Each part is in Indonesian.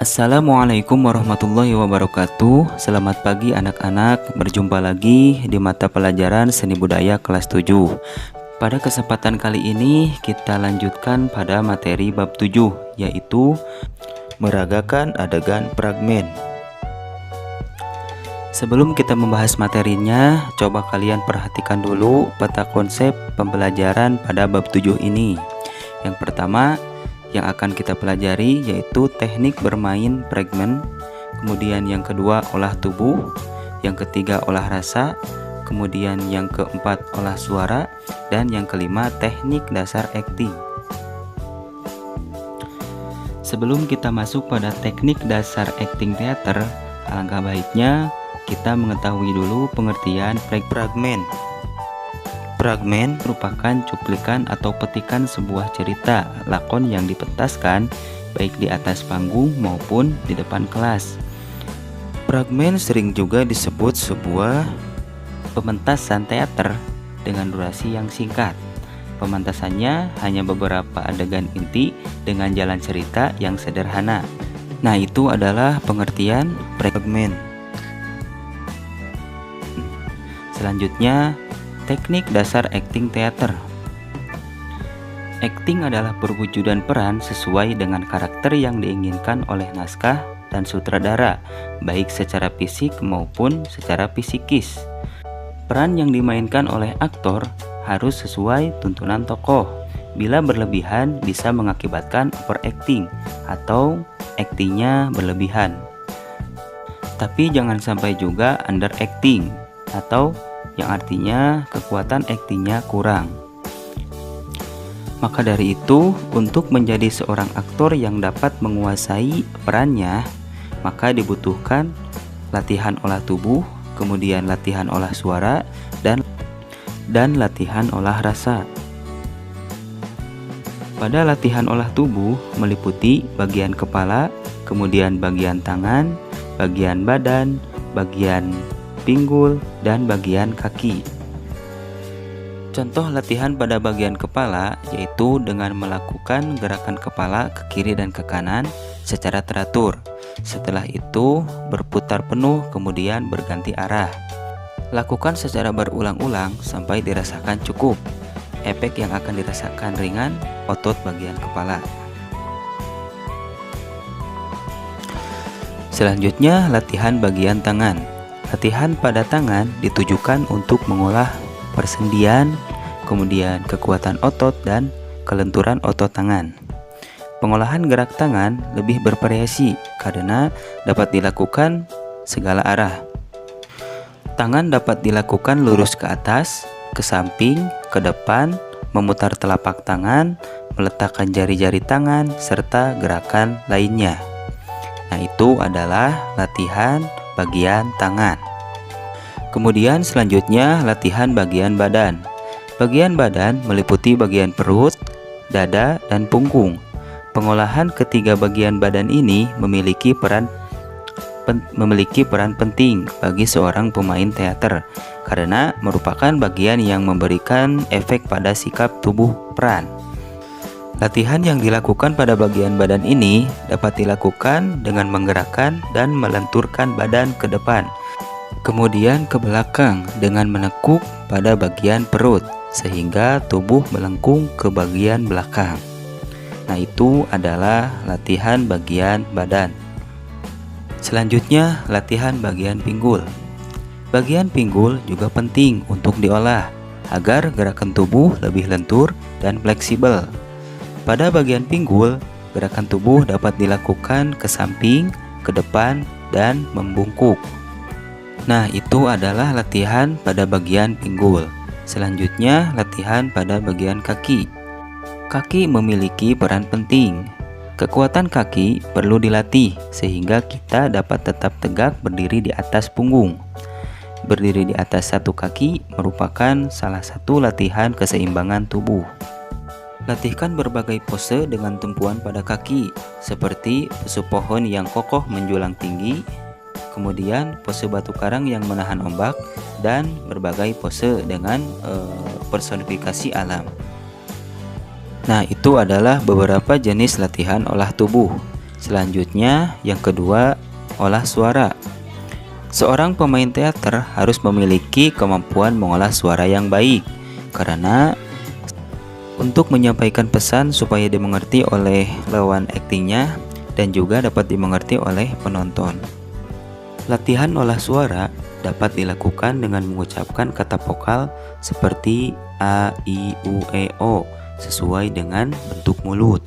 Assalamualaikum warahmatullahi wabarakatuh. Selamat pagi anak-anak. Berjumpa lagi di mata pelajaran Seni Budaya kelas 7. Pada kesempatan kali ini kita lanjutkan pada materi bab 7, yaitu meragakan adegan fragmen. Sebelum kita membahas materinya, coba kalian perhatikan dulu peta konsep pembelajaran pada bab 7 ini. Yang pertama yang akan kita pelajari yaitu teknik bermain fragmen, kemudian yang kedua olah tubuh, yang ketiga olah rasa, kemudian yang keempat olah suara, dan yang kelima teknik dasar akting. Sebelum kita masuk pada teknik dasar akting teater, alangkah baiknya kita mengetahui dulu pengertian fragmen. Fragmen merupakan cuplikan atau petikan sebuah cerita lakon yang dipentaskan baik di atas panggung maupun di depan kelas. Fragmen sering juga disebut sebuah pementasan teater dengan durasi yang singkat. Pementasannya hanya beberapa adegan inti dengan jalan cerita yang sederhana. Nah, itu adalah pengertian fragmen. Selanjutnya, teknik dasar akting teater. Akting adalah perwujudan peran sesuai dengan karakter yang diinginkan oleh naskah dan sutradara, baik secara fisik maupun secara psikis. Peran yang dimainkan oleh aktor harus sesuai tuntunan tokoh. Bila berlebihan bisa mengakibatkan overacting atau aktingnya berlebihan. Tapi jangan sampai juga underacting atau yang artinya kekuatan aktingnya kurang. Maka dari itu, untuk menjadi seorang aktor yang dapat menguasai perannya, maka dibutuhkan latihan olah tubuh, kemudian latihan olah suara, dan latihan olah rasa. Pada latihan olah tubuh meliputi bagian kepala, kemudian bagian tangan, bagian badan, bagian pinggul, dan bagian kaki. Contoh latihan pada bagian kepala yaitu dengan melakukan gerakan kepala ke kiri dan ke kanan secara teratur. Setelah itu berputar penuh kemudian berganti arah. Lakukan secara berulang-ulang sampai dirasakan cukup. Efek yang akan dirasakan ringan otot bagian kepala. Selanjutnya latihan bagian tangan. Latihan pada tangan ditujukan untuk mengolah persendian, kemudian kekuatan otot dan kelenturan otot tangan. Pengolahan gerak tangan lebih bervariasi karena dapat dilakukan segala arah. Tangan dapat dilakukan lurus ke atas, ke samping, ke depan, memutar telapak tangan, meletakkan jari-jari tangan, serta gerakan lainnya. Nah, itu adalah latihan bagian tangan. Kemudian selanjutnya latihan bagian badan. Bagian badan meliputi bagian perut, dada, dan punggung. Pengolahan ketiga bagian badan ini memiliki peran penting bagi seorang pemain teater karena merupakan bagian yang memberikan efek pada sikap tubuh peran. Latihan yang dilakukan pada bagian badan ini dapat dilakukan dengan menggerakkan dan melenturkan badan ke depan, kemudian ke belakang dengan menekuk pada bagian perut sehingga tubuh melengkung ke bagian belakang. Nah, itu adalah latihan bagian badan. Selanjutnya, latihan bagian pinggul. Bagian pinggul juga penting untuk diolah agar gerakan tubuh lebih lentur dan fleksibel. Pada bagian pinggul, gerakan tubuh dapat dilakukan ke samping, ke depan, dan membungkuk. Nah, itu adalah latihan pada bagian pinggul. Selanjutnya, latihan pada bagian kaki. Kaki memiliki peran penting. Kekuatan kaki perlu dilatih sehingga kita dapat tetap tegak berdiri di atas punggung. Berdiri di atas satu kaki merupakan salah satu latihan keseimbangan tubuh. Latihkan berbagai pose dengan tumpuan pada kaki, seperti pose pohon yang kokoh menjulang tinggi, kemudian pose batu karang yang menahan ombak, dan berbagai pose dengan personifikasi alam. Nah, itu adalah beberapa jenis latihan olah tubuh. Selanjutnya, yang kedua, olah suara. Seorang pemain teater harus memiliki kemampuan mengolah suara yang baik, karena untuk menyampaikan pesan supaya dimengerti oleh lawan aktingnya dan juga dapat dimengerti oleh penonton. Latihan olah suara dapat dilakukan dengan mengucapkan kata vokal seperti a, i, u, e, o sesuai dengan bentuk mulut.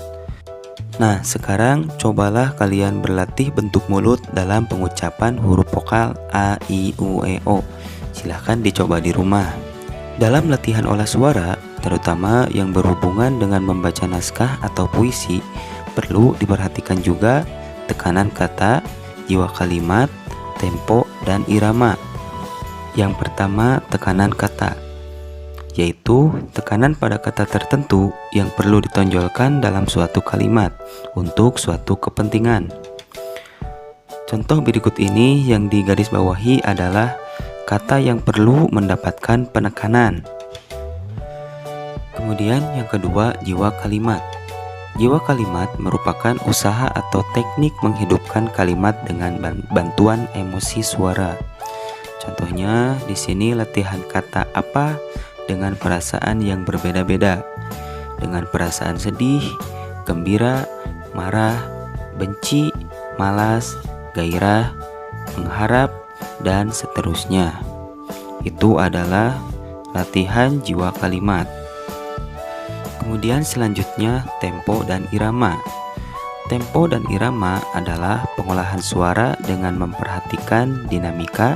Nah, sekarang cobalah kalian berlatih bentuk mulut dalam pengucapan huruf vokal a, i, u, e, o. Silahkan dicoba di rumah. Dalam latihan olah suara, terutama yang berhubungan dengan membaca naskah atau puisi, perlu diperhatikan juga tekanan kata, jiwa kalimat, tempo, dan irama. Yang pertama, tekanan kata, yaitu tekanan pada kata tertentu yang perlu ditonjolkan dalam suatu kalimat untuk suatu kepentingan. Contoh berikut ini yang digarisbawahi adalah kata yang perlu mendapatkan penekanan. Kemudian yang kedua, jiwa kalimat. Jiwa kalimat merupakan usaha atau teknik menghidupkan kalimat dengan bantuan emosi suara. Contohnya di sini latihan kata apa dengan perasaan yang berbeda-beda. Dengan perasaan sedih, gembira, marah, benci, malas, gairah, mengharap, dan seterusnya. Itu adalah latihan jiwa kalimat. Kemudian selanjutnya tempo dan irama. Tempo dan irama adalah pengolahan suara dengan memperhatikan dinamika,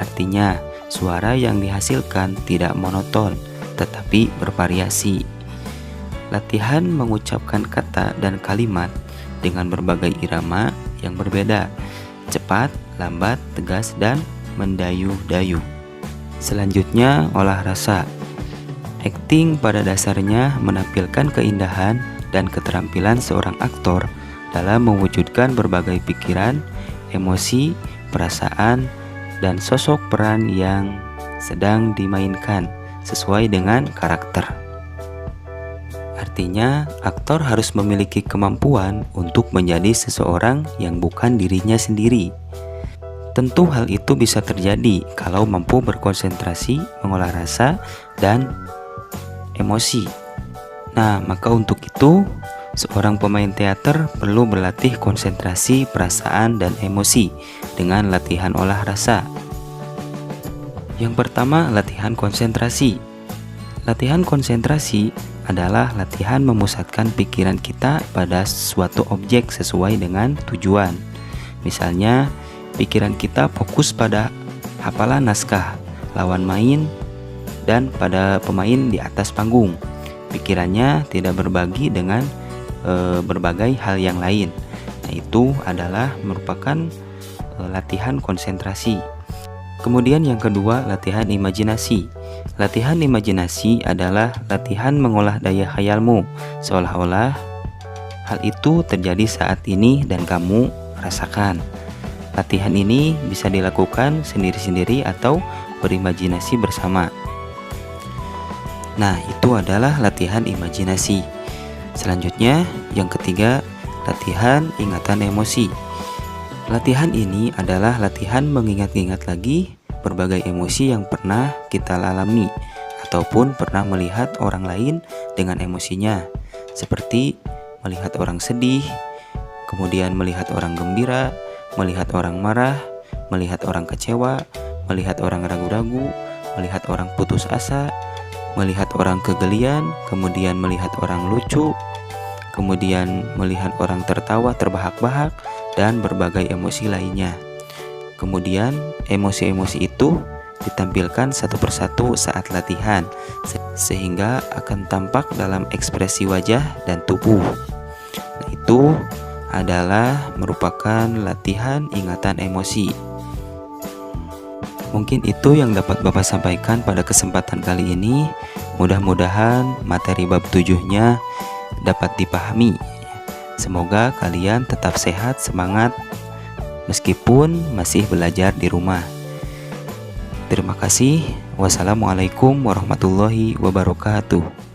artinya suara yang dihasilkan tidak monoton tetapi bervariasi. Latihan mengucapkan kata dan kalimat dengan berbagai irama yang berbeda, cepat, lambat, tegas, dan mendayu-dayu. Selanjutnya, olah rasa. Akting pada dasarnya menampilkan keindahan dan keterampilan seorang aktor dalam mewujudkan berbagai pikiran, emosi, perasaan, dan sosok peran yang sedang dimainkan sesuai dengan karakter. Artinya, aktor harus memiliki kemampuan untuk menjadi seseorang yang bukan dirinya sendiri. Tentu hal itu bisa terjadi kalau mampu berkonsentrasi, mengolah rasa, dan emosi. Nah, maka untuk itu, seorang pemain teater perlu berlatih konsentrasi, perasaan, dan emosi dengan latihan olah rasa. Yang pertama, latihan konsentrasi. Latihan konsentrasi adalah latihan memusatkan pikiran kita pada suatu objek sesuai dengan tujuan. Misalnya, pikiran kita fokus pada hafalan naskah, lawan main, dan pada pemain di atas panggung. Pikirannya tidak berbagi dengan berbagai hal yang lain. Nah, itu adalah merupakan latihan konsentrasi. Kemudian yang kedua, latihan imajinasi. Latihan imajinasi adalah latihan mengolah daya khayalmu, seolah-olah hal itu terjadi saat ini dan kamu rasakan. Latihan ini bisa dilakukan sendiri-sendiri atau berimajinasi bersama. Nah, itu adalah latihan imajinasi. Selanjutnya, yang ketiga, latihan ingatan emosi. Latihan ini adalah latihan mengingat-ingat lagi berbagai emosi yang pernah kita alami ataupun pernah melihat orang lain dengan emosinya, seperti melihat orang sedih, kemudian melihat orang gembira, melihat orang marah, melihat orang kecewa, melihat orang ragu-ragu, melihat orang putus asa, melihat orang kegelian, kemudian melihat orang lucu, kemudian melihat orang tertawa terbahak-bahak, dan berbagai emosi lainnya. Kemudian emosi-emosi itu ditampilkan satu persatu saat latihan, sehingga akan tampak dalam ekspresi wajah dan tubuh. Nah, itu adalah merupakan latihan ingatan emosi. Mungkin itu yang dapat Bapak sampaikan pada kesempatan kali ini. Mudah-mudahan materi bab 7-nya dapat dipahami. Semoga kalian tetap sehat, semangat, meskipun masih belajar di rumah. Terima kasih. Wassalamualaikum warahmatullahi wabarakatuh.